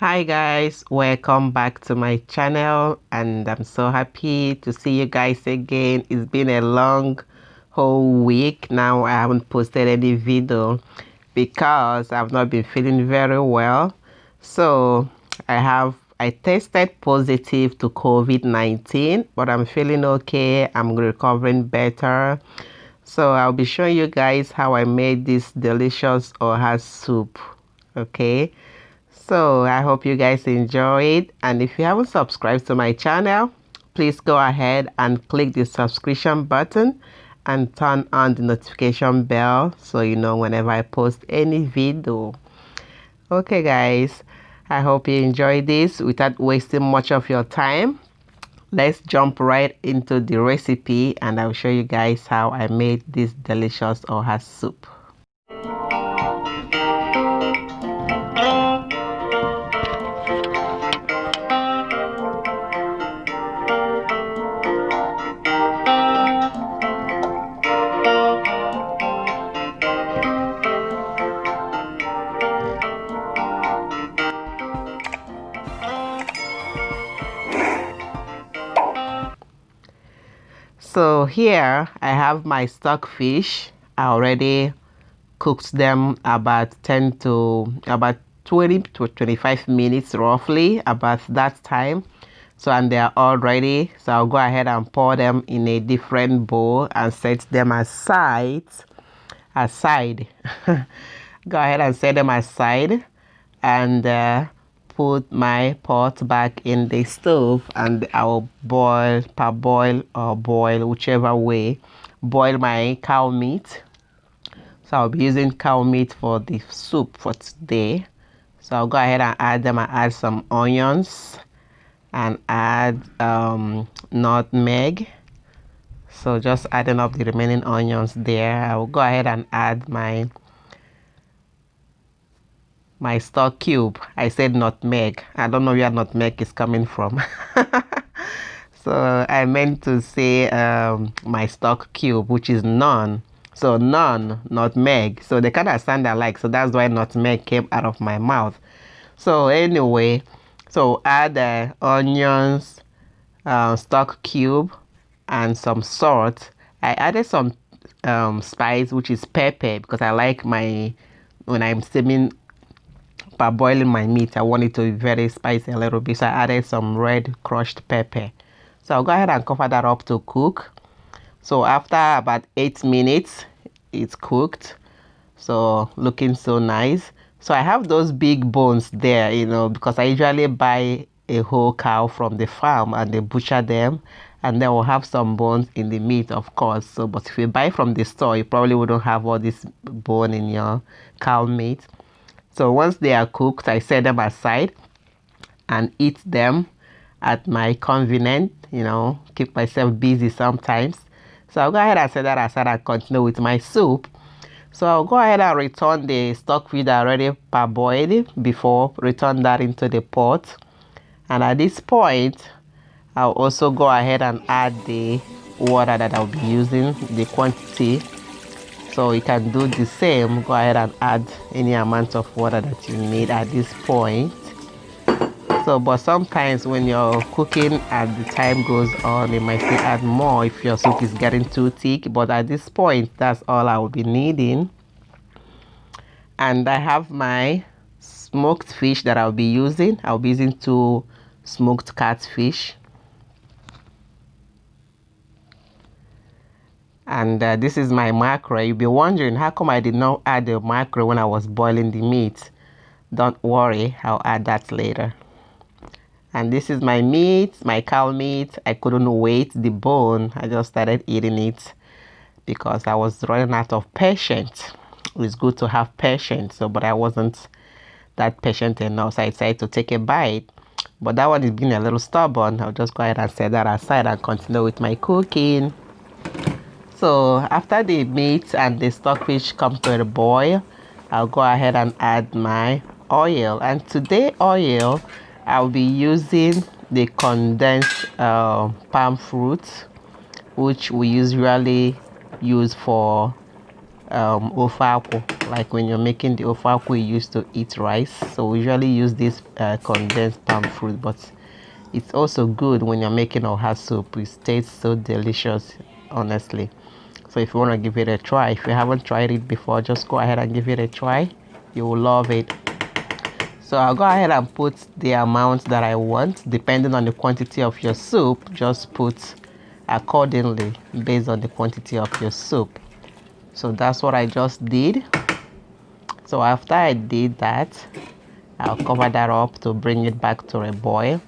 Hi guys, welcome back to my channel, and I'm so happy to see you guys again. It's been a long whole week now. I haven't posted any video because I've not been feeling very well. So I tested positive to COVID-19, but I'm feeling okay. I'm recovering better. So I'll be showing you guys how I made this delicious oha soup. Okay, so I hope you guys enjoy it, and if you haven't subscribed to my channel, please go ahead and click the subscription button and turn on the notification bell so you know whenever I post any video. Okay guys, I hope you enjoy this. Without wasting much of your time, let's jump right into the recipe and I'll show you guys how I made this delicious oha soup. So here I have my stock fish. I already cooked them about 20 to 25 minutes roughly, about that time. So and they are all ready. So I'll go ahead and pour them in a different bowl and set them aside. Go ahead and set them aside and put my pot back in the stove, and I'll parboil or boil, whichever way, boil my cow meat. So I'll be using cow meat for the soup for today. So I'll go ahead and add them. I add some onions and add nutmeg. So just adding up the remaining onions there. I will go ahead and add my stock cube. I said nutmeg. I don't know where nutmeg is coming from. So I meant to say my stock cube, which is none. So none, nutmeg. So they kind of sound alike. So that's why nutmeg came out of my mouth. So anyway, so add the onions, stock cube, and some salt. I added some spice, which is pepper, because I like when I'm steaming, boiling my meat, I want it to be very spicy a little bit. So I added some red crushed pepper. So I'll go ahead and cover that up to cook. So after about 8 minutes, it's cooked. So looking so nice. So I have those big bones there, because I usually buy a whole cow from the farm and they butcher them, and then we'll have some bones in the meat, of course. So but if you buy from the store, you probably wouldn't have all this bone in your cow meat. So once they are cooked, I set them aside and eat them at my convenience, keep myself busy sometimes. So I'll go ahead and set that aside and continue with my soup. So I'll go ahead and return the stock fish that I already parboiled before, return that into the pot. And at this point, I'll also go ahead and add the water that I'll be using, the quantity. So you can do the same. Go ahead and add any amount of water that you need at this point. So, but sometimes when you're cooking as the time goes on, you might still add more if your soup is getting too thick. But at this point, that's all I will be needing. And I have my smoked fish that I'll be using. I'll be using 2 smoked catfish. And this is my mackerel. You'll be wondering, how come I did not add the mackerel when I was boiling the meat? Don't worry, I'll add that later. And this is my meat, my cow meat. I couldn't wait, the bone. I just started eating it because I was running out of patience. It's good to have patience, but I wasn't that patient enough, so I decided to take a bite. But that one is being a little stubborn. I'll just go ahead and set that aside and continue with my cooking. So after the meat and the stockfish come to a boil, I'll go ahead and add my oil. And today oil, I'll be using the condensed palm fruit, which we usually use for ofe akwu, like when you're making the ofak we used to eat rice. So we usually use this condensed palm fruit, but it's also good when you're making oha soup. It tastes so delicious, honestly. So if you want to give it a try, if you haven't tried it before, just go ahead and give it a try. You will love it. So I'll go ahead and put the amount that I want. Depending on the quantity of your soup, just put accordingly based on the quantity of your soup. So that's what I just did. So after I did that, I'll cover that up to bring it back to a boil.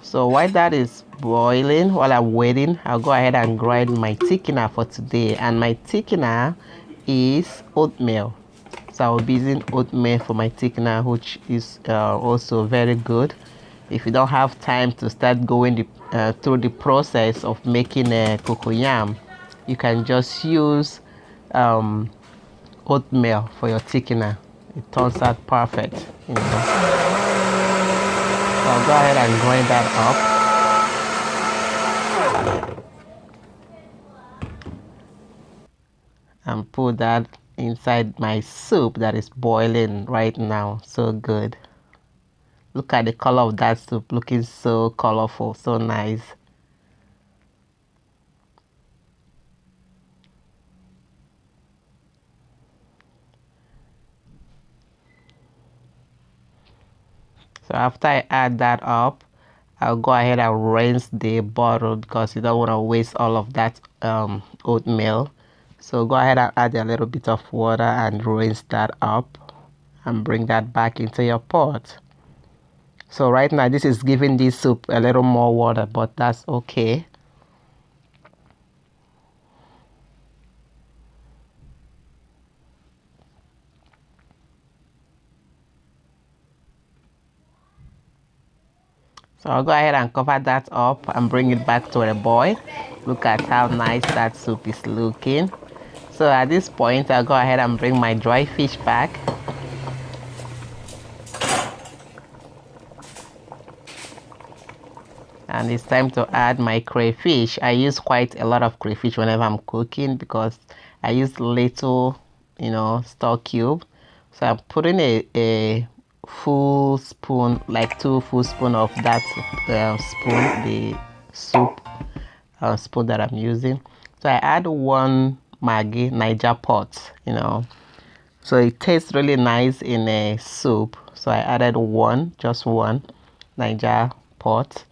So while that is boiling, while I'm waiting, I'll go ahead and grind my thickener for today. And my thickener is oatmeal. So I'll be using oatmeal for my thickener, which is also very good. If you don't have time to start going through the process of making a cocoyam, you can just use oatmeal for your thickener. It turns out perfect, you know. So I'll go ahead and grind that up and put that inside my soup that is boiling right now. So good. Look at the color of that soup, looking so colorful, so nice. So after I add that up, I'll go ahead and rinse the bottle because you don't want to waste all of that oatmeal. So go ahead and add a little bit of water and rinse that up and bring that back into your pot. So right now this is giving this soup a little more water, but that's okay. So I'll go ahead and cover that up and bring it back to a boil. Look at how nice that soup is looking. So at this point, I'll go ahead and bring my dry fish back. And it's time to add my crayfish. I use quite a lot of crayfish whenever I'm cooking because I use little, stock cube. So I'm putting a full spoon, like 2 full spoon of that spoon, the soup spoon that I'm using. So I add 1 Maggi Niger pot, So it tastes really nice in a soup. So I added just one Niger pot.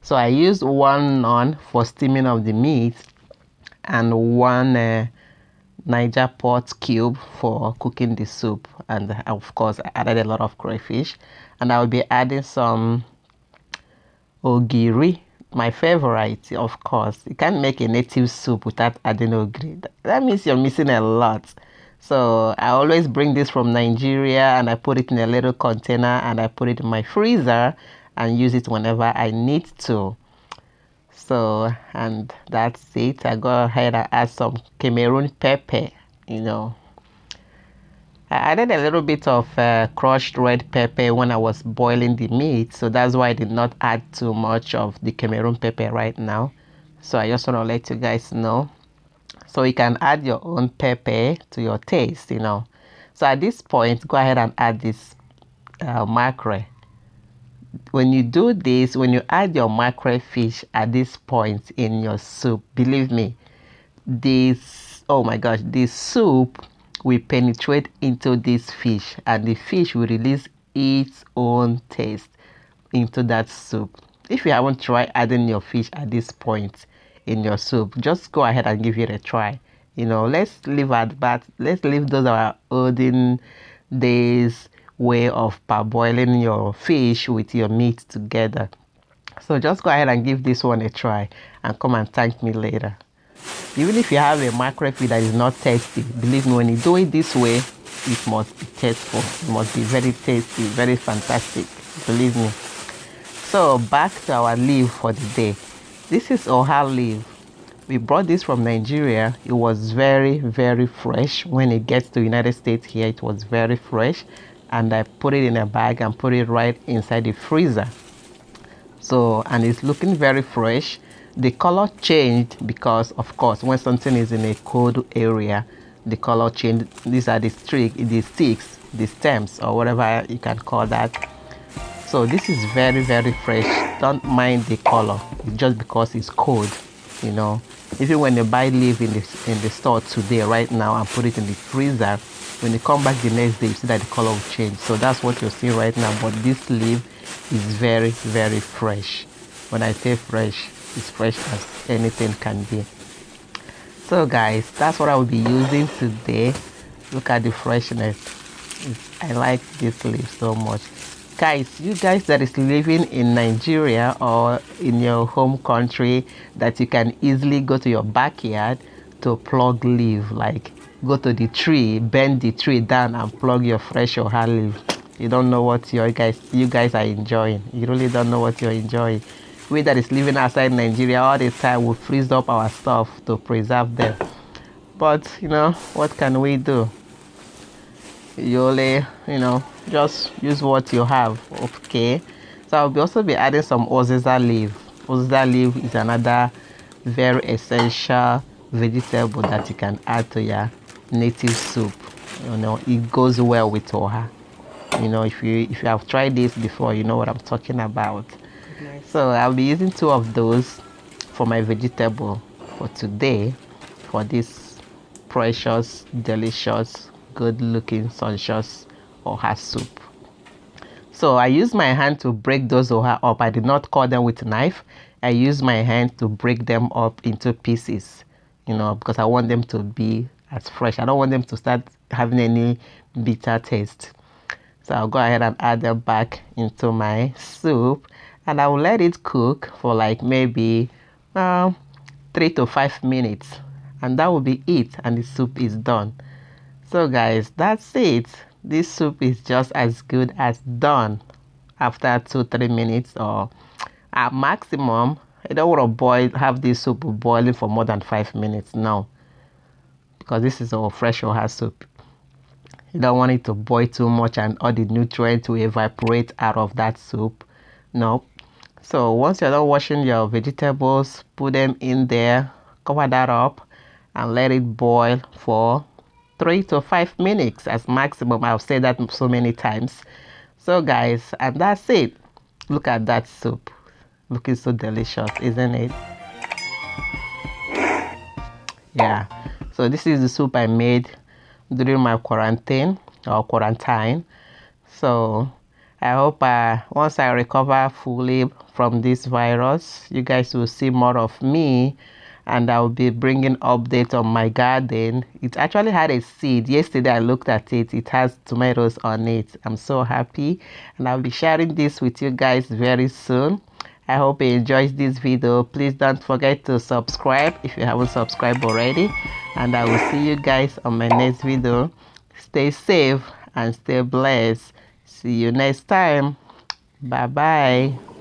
So I used 1 naan for steaming of the meat and 1 Niger pot cube for cooking the soup. And of course, I added a lot of crayfish. And I will be adding some ogiri, my favorite, of course. You can't make a native soup without adding ogiri. That means you're missing a lot. So I always bring this from Nigeria and I put it in a little container and I put it in my freezer and use it whenever I need to. So, and that's it. I go ahead and add some Cameroon pepper, I added a little bit of crushed red pepper when I was boiling the meat. So that's why I did not add too much of the Cameroon pepper right now. So I just want to let you guys know. So you can add your own pepper to your taste, So at this point, go ahead and add this mackerel. When you do this, when you add your mackerel fish at this point in your soup, believe me, oh my gosh, this soup will penetrate into this fish and the fish will release its own taste into that soup. If you haven't tried adding your fish at this point in your soup, just go ahead and give it a try. Let's leave those our olden days way of parboiling your fish with your meat together. So just go ahead and give this one a try and come and thank me later. Even if you have a mackerel fish that is not tasty, believe me, when you do it this way, it must be tasteful. It must be very tasty, very fantastic, believe me. So back to our leaf for the day. This is oha leaf. We brought this from Nigeria. It was very, very fresh. When it gets to United States here, it was very fresh. And I put it in a bag and put it right inside the freezer. So, and it's looking very fresh. The color changed because, of course, when something is in a cold area, the color change. These are the sticks, the stems, or whatever you can call that. So this is very, very fresh. Don't mind the color. It's just because it's cold, you know. Even when you buy leaf in the store today, right now, and put it in the freezer, when you come back the next day, you see that the color will change. So that's what you're seeing right now. But this leaf is very, very fresh. When I say fresh, it's fresh as anything can be. So guys, that's what I will be using today. Look at the freshness. I like this leaf so much. Guys, you guys that is living in Nigeria or in your home country, that you can easily go to your backyard to plug leaf, like go to the tree, bend the tree down and plug your fresh oha leaf. You don't know what you guys are enjoying. You really don't know what you're enjoying. We that is living outside Nigeria all the time, we freeze up our stuff to preserve them. But you know, what can we do? You only, just use what you have. Okay, so I'll also be adding some uziza leaf. Uziza leaf is another very essential vegetable that you can add to your native soup. It goes well with oha. If you have tried this before, you know what I'm talking about. Nice. So I'll be using 2 of those for my vegetable for today, for this precious, delicious, good looking sumptuous oha soup. So I use my hand to break those oha up. I did not cut them with a knife. I use my hand to break them up into pieces, because I want them to be as fresh. I don't want them to start having any bitter taste. So I'll go ahead and add them back into my soup, and I will let it cook for like maybe 3 to 5 minutes, and that will be it, and the soup is done. So guys, that's it. This soup is just as good as done after 2-3 minutes, or at maximum. I don't want to have this soup boiling for more than 5 minutes now, because this is our fresh oha soup. You don't want it to boil too much and all the nutrients to evaporate out of that soup. No. So once you're done washing your vegetables, put them in there, cover that up, and let it boil for 3 to 5 minutes as maximum. I've said that so many times. So guys, and that's it. Look at that soup. Looking so delicious, isn't it? Yeah. So this is the soup I made during my quarantine. So I hope once I recover fully from this virus, you guys will see more of me, and I'll be bringing updates on my garden. It actually had a seed. Yesterday I looked at it. It has tomatoes on it. I'm so happy, and I'll be sharing this with you guys very soon. I hope you enjoyed this video. Please don't forget to subscribe if you haven't subscribed already, and I will see you guys on my next video. Stay safe and stay blessed. See you next time. Bye bye.